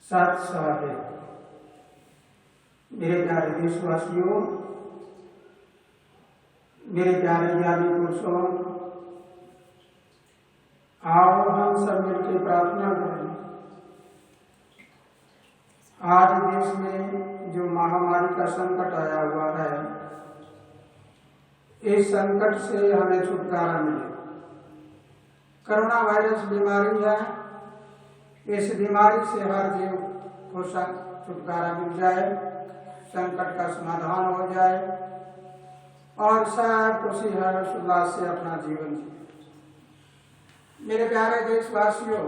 सत साहिब। मेरे प्यारे देशवासियों, मेरे प्यारे ज्ञानी पुरुषों, आओ हम सब मिलकर प्रार्थना करें। आज देश में जो महामारी का संकट आया हुआ है, इस संकट से हमें छुटकारा मिले। कोरोना वायरस बीमारी है, इस बीमारी से हर जीव को छुटकारा मिल जाए, संकट का समाधान हो जाए और सब खुशी हर्ष उल्लास से अपना जीवन जिए। मेरे प्यारे देशवासियों,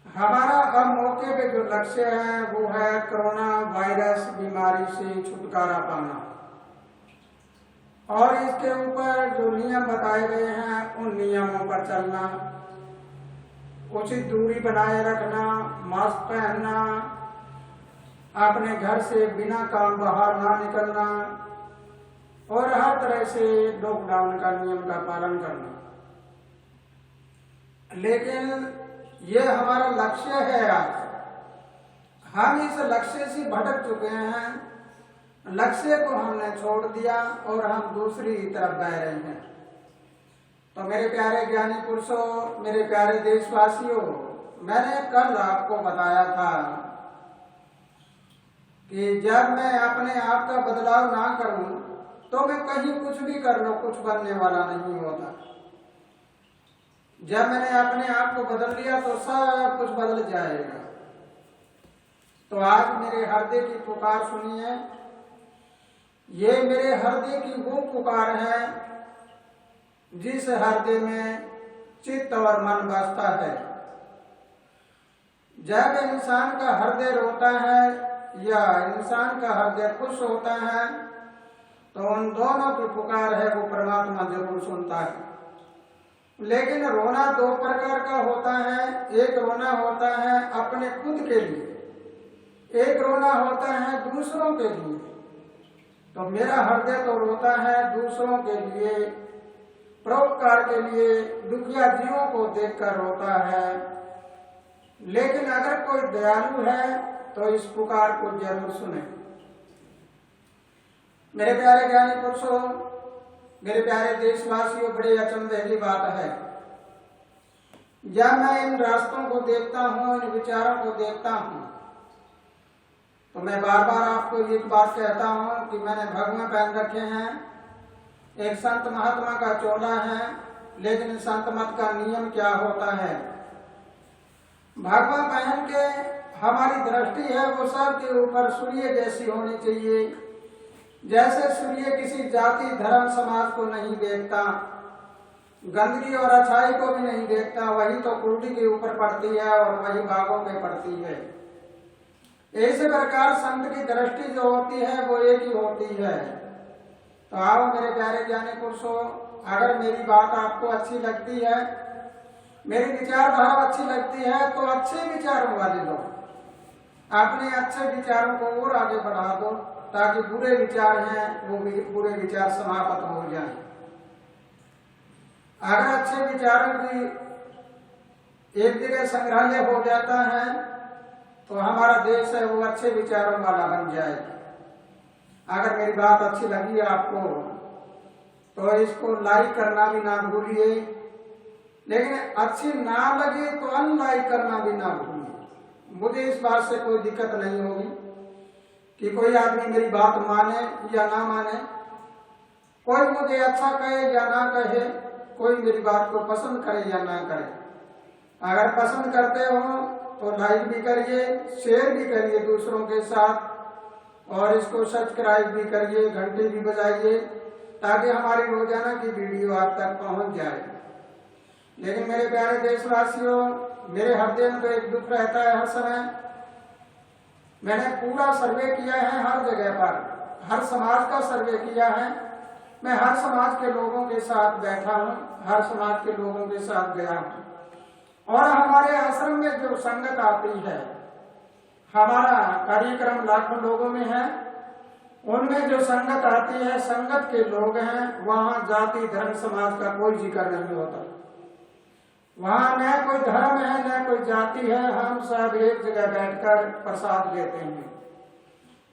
हमारा अब मौके पे जो लक्ष्य है वो है कोरोना वायरस बीमारी से छुटकारा पाना और इसके ऊपर जो नियम बताए गए हैं उन नियमों पर चलना, उचित दूरी बनाए रखना, मास्क पहनना, अपने घर से बिना काम बाहर ना निकलना और हर तरह से लॉकडाउन का नियम का पालन करना। लेकिन ये हमारा लक्ष्य है। आज हम इस लक्ष्य से भटक चुके हैं, लक्ष्य को हमने छोड़ दिया और हम दूसरी तरफ बह रहे हैं। तो मेरे प्यारे ज्ञानी पुरुषों, मेरे प्यारे देशवासियों, मैंने कल आपको बताया था कि जब मैं अपने आप का बदलाव ना करूं तो मैं कहीं कुछ भी कर लो, कुछ बनने वाला नहीं होता। जब मैंने अपने आप को बदल लिया तो सब कुछ बदल जाएगा। तो आज मेरे हृदय की पुकार सुनिए। ये मेरे हृदय की वो पुकार है जिस हृदय में चित्त और मन बसता है। जब इंसान का हृदय रोता है या इंसान का हृदय खुश होता है तो उन दोनों की पुकार है वो परमात्मा जरूर सुनता है। लेकिन रोना दो प्रकार का होता है। एक रोना होता है अपने खुद के लिए, एक रोना होता है दूसरों के लिए। तो मेरा हृदय तो रोता है दूसरों के लिए, परोपकार के लिए, दुखिया जीवों को देखकर रोता है। लेकिन अगर कोई दयालु है तो इस पुकार को जरूर सुने। मेरे प्यारे ज्ञानी पुरुषों, मेरे प्यारे देशवासियों, बड़े अचंभे की बात है। जब मैं इन रास्तों को देखता हूँ, इन विचारों को देखता हूँ, तो मैं बार बार आपको एक बात कहता हूँ कि मैंने भगवा पहन रखे हैं, एक संत महात्मा का चोला है, लेकिन संत मत का नियम क्या होता है? भगवा पहन के हमारी दृष्टि है वो सबके ऊपर सूर्य जैसी होनी चाहिए। जैसे सूर्य किसी जाति धर्म समाज को नहीं देखता, गंदगी और अच्छाई को भी नहीं देखता, वही तो कुर्टी के ऊपर पड़ती है और वही बागों पे पड़ती है। इसी प्रकार संत की दृष्टि जो होती है वो एक ही होती है। तो आओ मेरे प्यारे ज्ञानी पुरुषों, अगर मेरी बात आपको अच्छी लगती है, मेरी विचारधारा अच्छी लगती है तो अच्छे विचारों वाले लोग अपने अच्छे विचारों को और आगे बढ़ा दो ताकि बुरे विचार हैं वो बुरे विचार समाप्त हो जाएं। अगर अच्छे विचारों की एक जगह संग्रहालय हो जाता है तो हमारा देश है वो अच्छे विचारों वाला बन जाएगा। अगर मेरी बात अच्छी लगी आपको तो इसको लाइक करना भी ना भूलिए, लेकिन अच्छी ना लगे तो अनलाइक करना भी ना भूलिए। मुझे इस बात से कोई दिक्कत नहीं होगी कि कोई आदमी मेरी बात माने या ना माने, कोई मुझे अच्छा कहे या ना कहे, कोई मेरी बात को पसंद करे या ना करे। अगर पसंद करते हो तो लाइक भी करिए, शेयर भी करिए दूसरों के साथ और इसको सब्सक्राइब भी करिए, घंटी भी बजाइए ताकि हमारी रोजाना की वीडियो आप तक पहुंच जाए। लेकिन मेरे प्यारे देशवासियों, मेरे हृदय में तो एक दुख रहता है हर समय। मैंने पूरा सर्वे किया है, हर जगह पर हर समाज का सर्वे किया है। मैं हर समाज के लोगों के साथ बैठा हूँ, हर समाज के लोगों के साथ गया हूँ और हमारे आश्रम में जो संगत आती है, हमारा कार्यक्रम लाखों लोगों में है, उनमें जो संगत आती है, संगत के लोग हैं, वहां जाति धर्म समाज का कोई जिक्र नहीं होता। वहाँ न कोई धर्म है न कोई जाति है, हम सब एक जगह बैठकर प्रसाद लेते हैं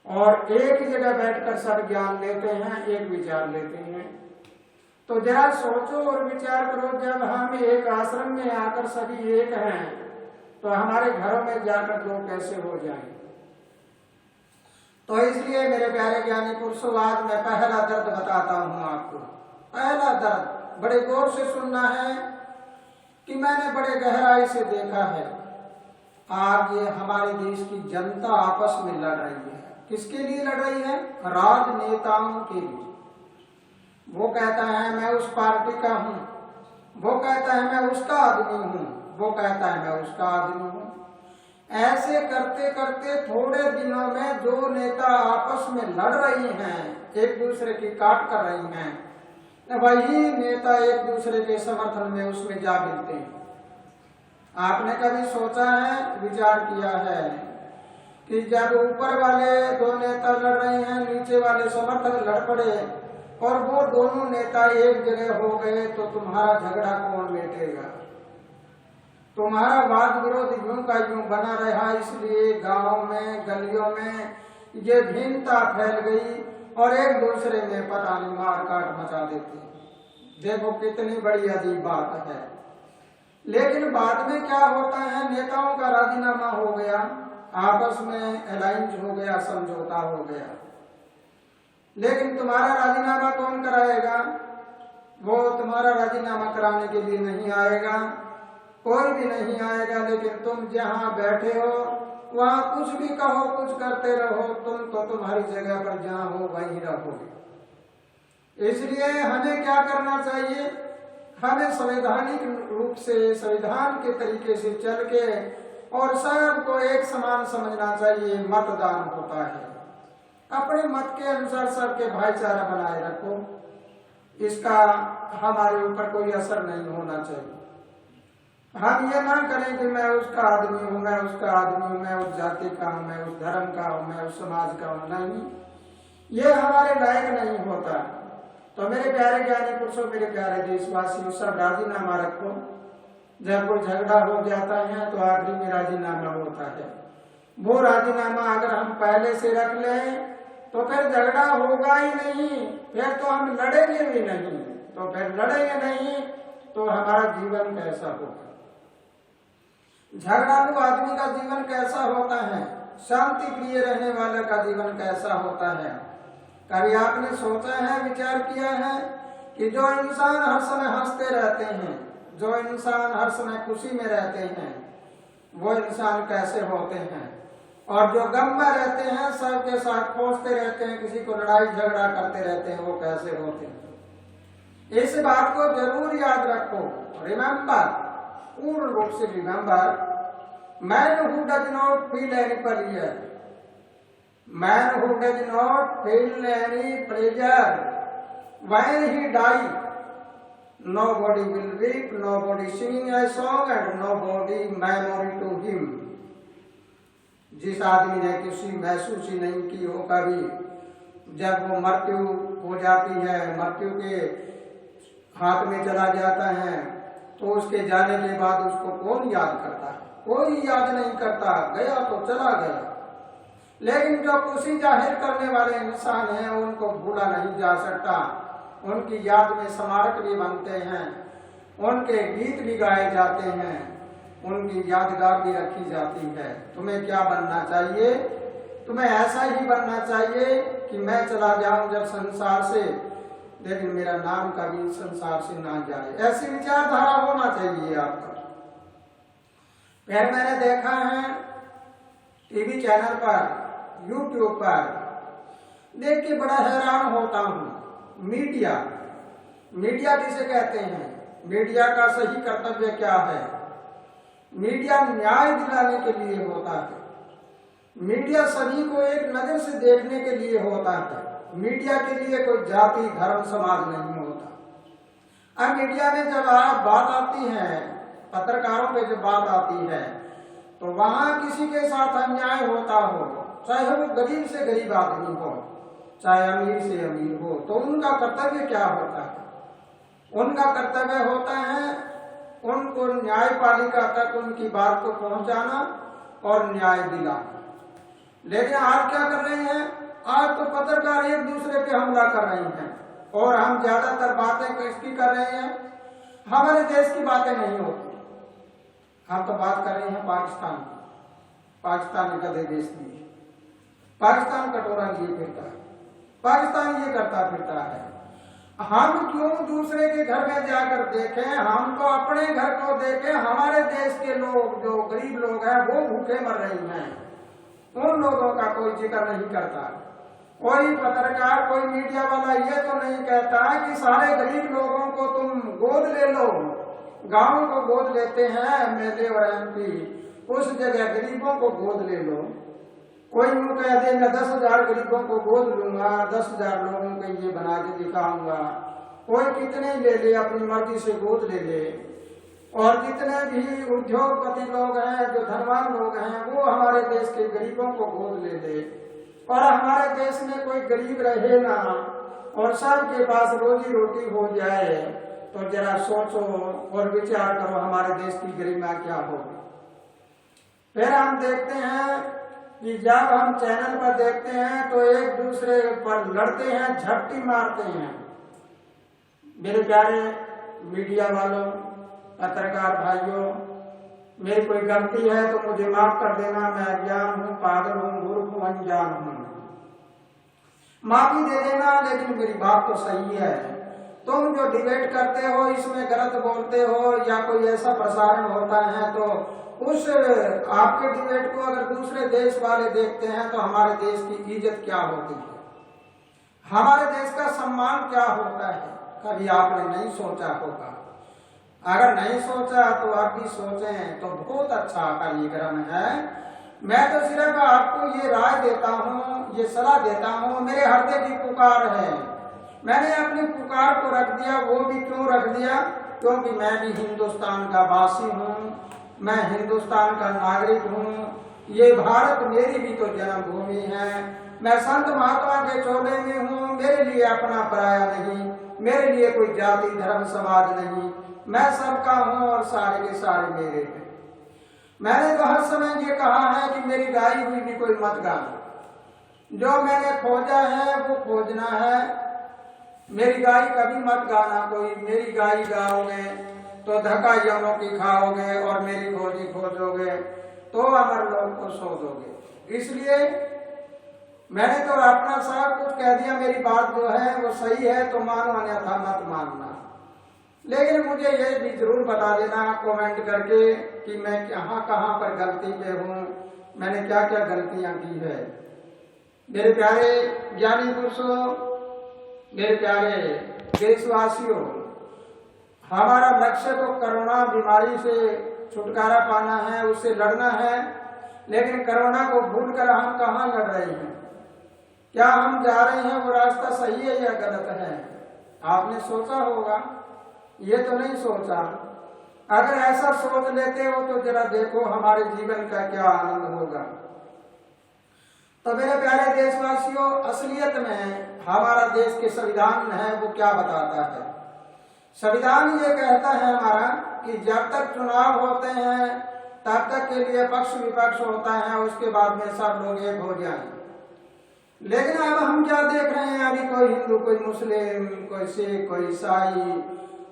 और एक जगह बैठकर सब ज्ञान लेते हैं, एक विचार लेते हैं। तो जरा सोचो और विचार करो, जब हम एक आश्रम में आकर सभी एक हैं तो हमारे घरों में जाकर दो कैसे हो जाएं? तो इसलिए मेरे प्यारे ज्ञानी पुरुषों, आज मैं पहला दर्द बताता हूं आपको। पहला दर्द बड़े गौर से सुनना है कि मैंने बड़े गहराई से देखा है। आज ये हमारे देश की जनता आपस में लड़ रही है। किसके लिए लड़ रही है? राजनेताओं के लिए। वो कहता है मैं उस पार्टी का हूं, वो कहता है मैं उसका आदमी हूं, वो कहता है मैं उसका आदमी हूं। ऐसे करते करते थोड़े दिनों में दो नेता आपस में लड़ रही हैं, एक दूसरे की काट कर रही हैं, वही नेता एक दूसरे के समर्थन में उसमें जा मिलते हैं। आपने कभी सोचा है, विचार किया है कि जब ऊपर वाले दो नेता लड़ रहे हैं, नीचे वाले समर्थक लड़ पड़े और वो दोनों नेता एक जगह हो गए तो तुम्हारा झगड़ा कौन मिटेगा? तुम्हारा वाद विरोध यूं का यूं बना रहा। इसलिए गांवों में गलियों में ये भिन्नता फैल गई और एक दूसरे में पता नहीं मार काट मचा देते। देखो कितनी बड़ी अजीब बात है। लेकिन बाद में क्या होता है, नेताओं का राजीनामा हो गया, आपस में अलायंस हो गया, समझौता हो गया। लेकिन तुम्हारा राजीनामा कौन कराएगा? वो तुम्हारा राजीनामा कराने के लिए नहीं आएगा, कोई भी नहीं आएगा। लेकिन तुम जहाँ बैठे हो वहाँ कुछ भी कहो, कुछ करते रहो, तुम तो तुम्हारी जगह पर जहाँ हो वहीं रहोगे। इसलिए हमें क्या करना चाहिए? हमें संवैधानिक रूप से, संविधान के तरीके से चल के और सबको एक समान समझना चाहिए। मतदान होता है, अपने मत के अनुसार सबके भाईचारा बनाए रखो, इसका हमारे ऊपर कोई असर नहीं होना चाहिए। हम ये ना करें कि मैं उसका आदमी हूँ, मैं उसका आदमी हूँ, मैं उस जाति का हूँ, मैं उस धर्म का हूँ, मैं उस समाज का हूँ। नहीं, ये हमारे लायक नहीं होता। तो मेरे प्यारे ज्ञानी पुरुषों, मेरे प्यारे देशवासियों, सब राजीनामा रखो। जब कोई झगड़ा हो जाता है तो आखिरी में राजीनामा होता है। वो राजीनामा अगर हम पहले से रख लें तो फिर झगड़ा होगा ही नहीं, फिर तो हम लड़ेंगे भी नहीं। तो फिर लड़ेंगे नहीं तो हमारा जीवन कैसा होगा? झगड़ालू आदमी का जीवन कैसा होता है? शांति प्रिय रहने वाले का जीवन कैसा होता है? कभी आपने सोचा है, विचार किया है कि जो इंसान हर समय हंसते रहते हैं, जो इंसान हर समय खुशी में रहते हैं, वो इंसान कैसे होते हैं? और जो गम में रहते हैं, सबके साथ कोसते रहते हैं, किसी को लड़ाई झगड़ा करते रहते हैं, वो कैसे होते हैं? इस बात को जरूर याद रखो। रिमेम्बर, पूर्ण रूप से remember, man who does not feel any pleasure, man who does not feel any pleasure when he die, nobody will weep, nobody singing a song and nobody memory to him। जिस आदमी ने किसी महसूस ही नहीं की हो कभी, जब वो मृत्यु हो जाती है, मृत्यु के हाथ में चला जाता है, तो उसके जाने के बाद उसको कौन याद करता है? कोई याद नहीं करता, गया तो चला गया। लेकिन जो खुशी जाहिर करने वाले इंसान हैं, उनको भूला नहीं जा सकता। उनकी याद में स्मारक भी बनते हैं, उनके गीत भी गाए जाते हैं, उनकी यादगार भी रखी जाती है। तुम्हें क्या बनना चाहिए? तुम्हें ऐसा ही बनना चाहिए कि मैं चला जाऊं जब संसार से, लेकिन मेरा नाम कभी संसार से ना जाए। ऐसी विचारधारा होना चाहिए आपका। फिर मैंने देखा है टीवी चैनल पर, यूट्यूब पर देख के बड़ा हैरान होता हूँ। मीडिया, मीडिया किसे कहते हैं? मीडिया का सही कर्तव्य क्या है? मीडिया न्याय दिलाने के लिए होता है। मीडिया सभी को एक नजर से देखने के लिए होता है। मीडिया के लिए कोई जाति धर्म समाज नहीं होता। अब मीडिया में जब बात आती है, पत्रकारों पे जब बात आती है, तो वहां किसी के साथ अन्याय होता हो, चाहे वो गरीब से गरीब आदमी हो, चाहे अमीर से अमीर हो, तो उनका कर्तव्य क्या होता है? उनका कर्तव्य होता है उनको न्यायपालिका तक उनकी बात को पहुंचाना और न्याय दिलाना। लेकिन आज क्या कर रहे हैं, आज तो पत्रकार एक दूसरे पे हमला कर रहे हैं और हम ज्यादातर बातें किसकी कर रहे हैं, हमारे देश की बातें नहीं होती। हम तो बात कर रहे हैं पाकिस्तान की। पाकिस्तान गधे देश की, पाकिस्तान कटोरा लिए फिरता है, पाकिस्तान ये करता फिरता है। हम क्यों दूसरे के घर में जाकर देखें, हम तो अपने घर को देखें। हमारे देश के लोग जो गरीब लोग हैं वो भूखे मर रहे हैं, उन लोगों का कोई जिक्र नहीं करता। कोई पत्रकार, कोई मीडिया वाला ये तो नहीं कहता कि सारे गरीब लोगों को तुम गोद ले लो। गांव को गोद लेते हैं एमएलए और एमपी, उस जगह गरीबों को गोद ले लो। कोई यूं कह दे मैं 10,000 गरीबों को गोद लूंगा, 10,000 लोगों को ये बना के दिखाऊंगा। कोई कितने ले ले, अपनी मर्जी से गोद ले ले। और जितने भी उद्योगपति लोग हैं, जो धनवान लोग हैं, वो हमारे देश के गरीबों को गोद ले ले। और हमारे देश में कोई गरीब रहे ना और सबके पास रोजी रोटी हो जाए, तो जरा सोचो और विचार करो हमारे देश की गरिमा क्या होगी। फिर हम देखते हैं कि जब हम चैनल पर देखते हैं तो एक दूसरे पर लड़ते हैं, झपटी मारते हैं। मेरे प्यारे मीडिया वालों, पत्रकार भाइयों, मेरी कोई गलती है तो मुझे माफ कर देना। मैं अज्ञान हूँ, पागल हूँ, मूर्ख हूँ, अनजान हूँ, माफी दे देना। लेकिन मेरी बात तो सही है। तुम जो डिबेट करते हो इसमें गलत बोलते हो या कोई ऐसा प्रसारण होता है तो उस आपके डिबेट को अगर दूसरे देश वाले देखते हैं तो हमारे देश की इज्जत क्या होती है, हमारे देश का सम्मान क्या होता है, कभी आपने नहीं सोचा होगा। अगर नहीं सोचा तो आप भी सोचें तो बहुत अच्छा कार्यक्रम है। मैं तो सिर्फ आपको ये राय देता हूँ, ये सलाह देता हूँ। मेरे हृदय की पुकार है, मैंने अपनी पुकार को रख दिया। वो भी क्यों रख दिया, क्योंकि मैं भी हिंदुस्तान का वासी हूँ, मैं हिंदुस्तान का नागरिक हूँ। ये भारत मेरी भी तो जन्मभूमि है। मैं संत महात्मा के चोले में हूँ। मेरे लिए अपना पराया नहीं, मेरे लिए कोई जाति धर्म समाज नहीं। मैं सबका हूँ और सारे के सारे मेरे हैं। मैंने तो हर समय ये कहा है कि मेरी गाई हुई भी कोई मत गाना। जो मैंने खोजा है वो खोजना है। मेरी गाय कभी मत गाना कोई। मेरी गाय गाओगे तो धक्का यमों की खाओगे और मेरी खोजी खोजोगे तो अमर लोग को शोधोगे। इसलिए मैंने तो अपना सब कुछ कह दिया। मेरी बात जो है वो सही है तो मानो, अन्यथा मत मानना। लेकिन मुझे ये भी जरूर बता देना कमेंट करके कि मैं कहाँ पर गलती पे हूँ, मैंने क्या क्या गलतियां की है। मेरे प्यारे ज्ञानी पुरुषों, मेरे प्यारे देशवासियों, हमारा लक्ष्य तो कोरोना बीमारी से छुटकारा पाना है, उससे लड़ना है। लेकिन कोरोना को भूलकर हम कहाँ लड़ रहे हैं? क्या हम जा रहे हैं वो रास्ता सही है या गलत है? आपने सोचा होगा, ये तो नहीं सोचा। अगर ऐसा सोच लेते हो तो जरा देखो हमारे जीवन का क्या आनंद होगा। तो मेरे प्यारे देशवासियों, असलियत में हमारा देश के संविधान है वो क्या बताता है? संविधान ये कहता है हमारा कि जब तक चुनाव होते हैं तब तक के लिए पक्ष विपक्ष होता है, उसके बाद में सब लोग एक हो जाएं। लेकिन अब हम क्या देख रहे हैं, अभी कोई हिंदू, कोई मुस्लिम, कोई सिख, कोई ईसाई,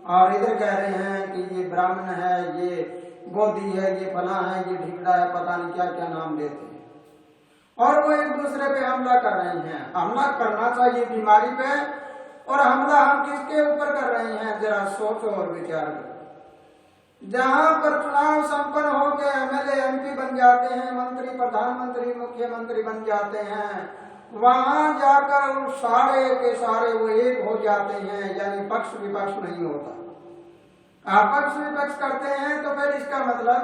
और इधर कह रहे हैं कि ये ब्राह्मण है, ये बोधी है, ये फला है, ये ढिकड़ा है, पता नहीं क्या क्या नाम देते हैं। और वो एक दूसरे पे हमला कर रहे हैं। हमला करना चाहिए बीमारी पे, और हमला हम किसके ऊपर कर रहे हैं? जरा सोचो और विचार करो। जहां पर चुनाव संपन्न होकर एमएलए एमपी बन जाते हैं, मंत्री प्रधानमंत्री मुख्यमंत्री बन जाते हैं, वहां जाकर सारे के सारे वो एक हो जाते हैं, यानी पक्ष विपक्ष नहीं होता। आप पक्ष विपक्ष करते हैं तो फिर इसका मतलब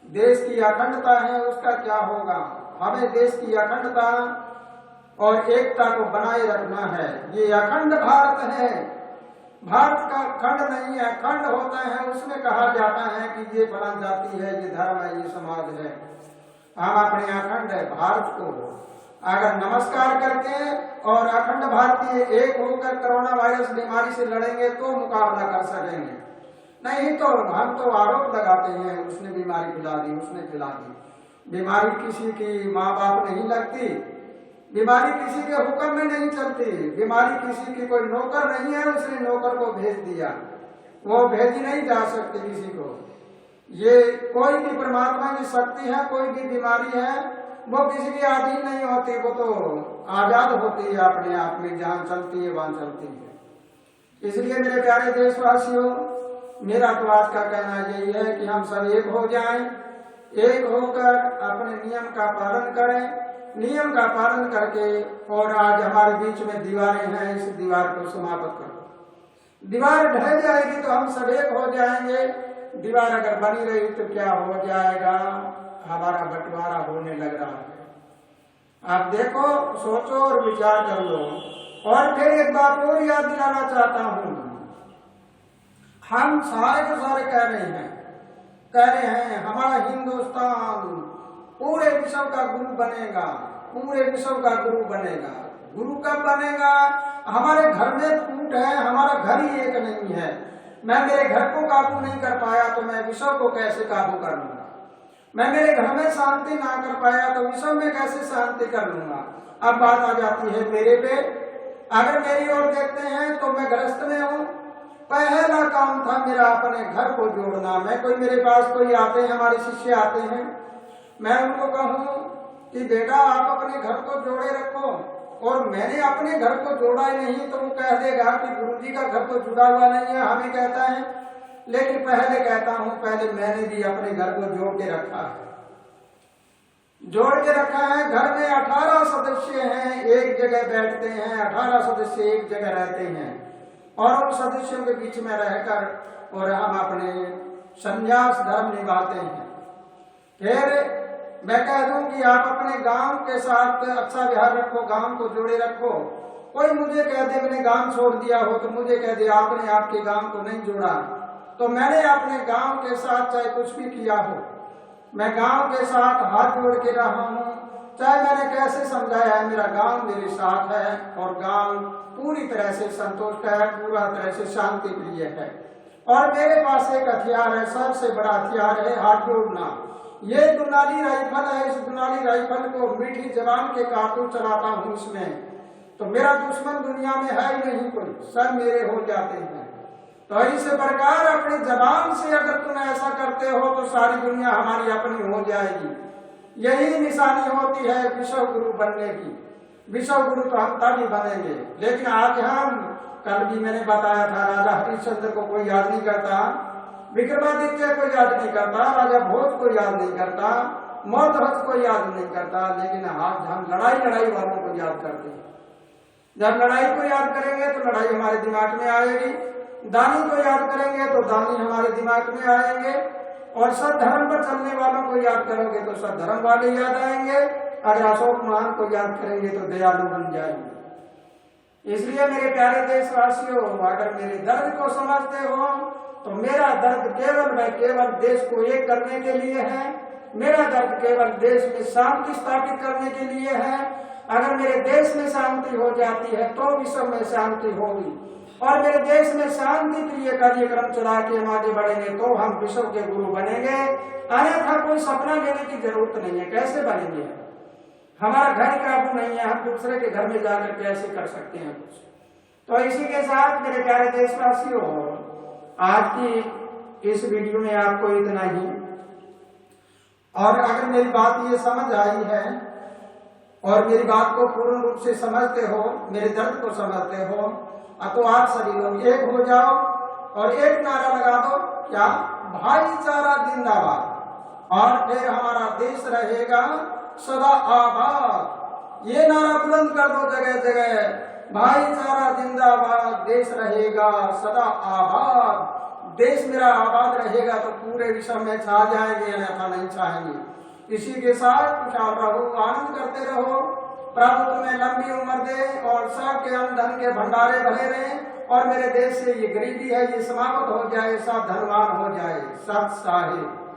देश की अखंडता है, उसका क्या होगा? हमें देश की अखंडता और एकता को बनाए रखना है। ये अखंड भारत है, भारत का खंड नहीं है। खंड होता है उसमें कहा जाता है कि ये फला जाति है, ये धर्म है, ये समाज है। हम अपने अखंड भारत को अगर नमस्कार करके और अखंड भारतीय एक होकर कोरोना वायरस बीमारी से लड़ेंगे तो मुकाबला कर सकेंगे। नहीं तो हम तो आरोप लगाते हैं उसने बीमारी पिला दी, उसने पिला दी। बीमारी किसी की माँ बाप नहीं लगती, बीमारी किसी के हुक्म में नहीं चलती, बीमारी किसी की कोई नौकर नहीं है उसने नौकर को भेज दिया, वो भेजी नहीं जा सकती किसी को। ये कोई भी परमात्मा की शक्ति है, कोई भी बीमारी है वो किसी की अधीन नहीं होती, वो तो आजाद होती है अपने आप में, जहाँ चलती है वहां चलती है। इसलिए मेरे प्यारे देशवासियों, मेरा तो आज का कहना यही है कि हम सब एक हो जाएं, एक होकर अपने नियम का पालन करें, नियम का पालन करके, और आज हमारे बीच में दीवारें हैं, इस दीवार को समाप्त करो। दीवार ढह जाएगी तो हम सब एक हो जाएंगे, दीवार अगर बनी रही तो क्या हो जाएगा, हमारा बंटवारा होने लग रहा है। आप देखो, सोचो और विचार कर लो। और फिर एक बात और याद दिलाना चाहता हूं, हम सारे के सारे कह रहे हैं हमारा हिंदुस्तान पूरे विश्व का गुरु बनेगा, पूरे विश्व का गुरु बनेगा। गुरु कब बनेगा? हमारे घर में फूट है, हमारा घर ही एक नहीं है। मैं मेरे घर को काबू नहीं कर पाया तो मैं विश्व को कैसे काबू कर लूंगा? मैं मेरे घर में शांति ना कर पाया तो विश्व में कैसे शांति कर लूंगा? अब बात आ जाती है मेरे पे। अगर मेरी ओर देखते हैं तो मैं गृहस्थ में हूँ, पहला काम था मेरा अपने घर को जोड़ना। मैं कोई, मेरे पास कोई आते हैं, हमारे शिष्य आते हैं, मैं उनको कहूँ कि बेटा आप अपने घर को जोड़े रखो, और मैंने अपने घर को जोड़ा ही नहीं तो वो कह देगा कि गुरुजी का घर तो जुड़ा हुआ नहीं है, हमें कहता है। लेकिन पहले कहता हूँ, पहले मैंने भी अपने घर को जोड़ के रखा है, जोड़ के रखा है। घर में 18 सदस्य हैं, एक जगह बैठते हैं, 18 सदस्य एक जगह रहते हैं, और उन सदस्यों के बीच में रहकर और हम अपने संन्यास धर्म निभाते हैं। फिर मैं कह दूं कि आप अपने गांव के साथ अच्छा व्यवहार रखो, गांव को जोड़े रखो। कोई मुझे कह दे मैंने गांव छोड़ दिया हो, तो मुझे कह दे आपने आपके गांव को नहीं जोड़ा, तो मैंने अपने गांव के साथ चाहे कुछ भी किया हो, मैं गांव के साथ हाथ जोड़ के रहा हूँ। चाहे मैंने कैसे समझाया है, मेरा गांव मेरे साथ है, और गांव पूरी तरह से संतुष्ट है, पूरा तरह से शांति प्रिय है। और मेरे पास एक हथियार है, सबसे बड़ा हथियार है हाथ जोड़ना। ये दुनाली राइफल है, इस दुनाली राइफल को मीठी जबान के कारतूस चलाता हूँ इसमें, तो मेरा दुश्मन दुनिया में है ही नहीं कोई, सब मेरे हो जाते हैं। तो इस प्रकार अपनी जबान से अगर तुम ऐसा करते हो तो सारी दुनिया हमारी अपनी हो जाएगी। यही निशानी होती है विश्व गुरु बनने की। विश्व गुरु तो हम तभी बनेंगे, लेकिन आज हम, कल भी मैंने बताया था, राजा हरिश्चंद्र को कोई याद नहीं करता, विक्रमादित्य को याद नहीं करता, राजा भोज को याद नहीं करता, मौध्वज को याद नहीं करता, लेकिन आज हम लड़ाई वालों को याद करते हैं। जब लड़ाई को याद करेंगे तो लड़ाई हमारे दिमाग में आएगी, दानी को याद करेंगे तो दानी हमारे दिमाग में आएंगे, और सद्धर्म पर चलने वालों को याद करोगे तो सद्धर्म वाले याद आएंगे। अगर अशोक महान को याद करेंगे तो दयालु बन जाएंगे। इसलिए मेरे प्यारे देशवासियों, अगर मेरे दर्द को समझते हो तो मेरा दर्द केवल व केवल देश को एक करने के लिए है, मेरा दर्द केवल देश में शांति स्थापित करने के लिए है। अगर मेरे देश में शांति हो जाती है तो विश्व में शांति होगी, और मेरे देश में शांति प्रिय कार्यक्रम चला के हम आगे बढ़ेंगे तो हम विश्व के गुरु बनेंगे। अन्यथा कोई सपना लेने की जरूरत नहीं है। कैसे बनेंगे? हमारा घर काबू नहीं है, हम दूसरे के घर में जाकर कैसे कर सकते हैं कुछ? तो इसी के साथ मेरे प्यारे देशवासियों, आज की इस वीडियो में आपको इतना ही। और अगर मेरी बात ये समझ आई है और मेरी बात को पूर्ण रूप से समझते हो, मेरे दर्द को समझते हो, तो आप सभी लोग एक हो जाओ और एक नारा लगा दो, क्या? भाईचारा जिंदाबाद। और फिर हमारा देश रहेगा सदा आबाद। ये नारा बुलंद कर दो जगह जगह, भाईचारा जिंदाबाद, देश रहेगा सदा आबाद। देश मेरा आबाद रहेगा तो पूरे विश्व में छा जाएंगे, अन्यथा नहीं चाहेंगे। इसी के साथ खुशहाल रहो, आनंद करते रहो। प्रभु तुम्हें लंबी उम्र दे और सबके अन्न धन के भंडारे भरे रहे, और मेरे देश से ये गरीबी है ये समाप्त हो जाए, सब धनवान हो जाए। सत साहिब।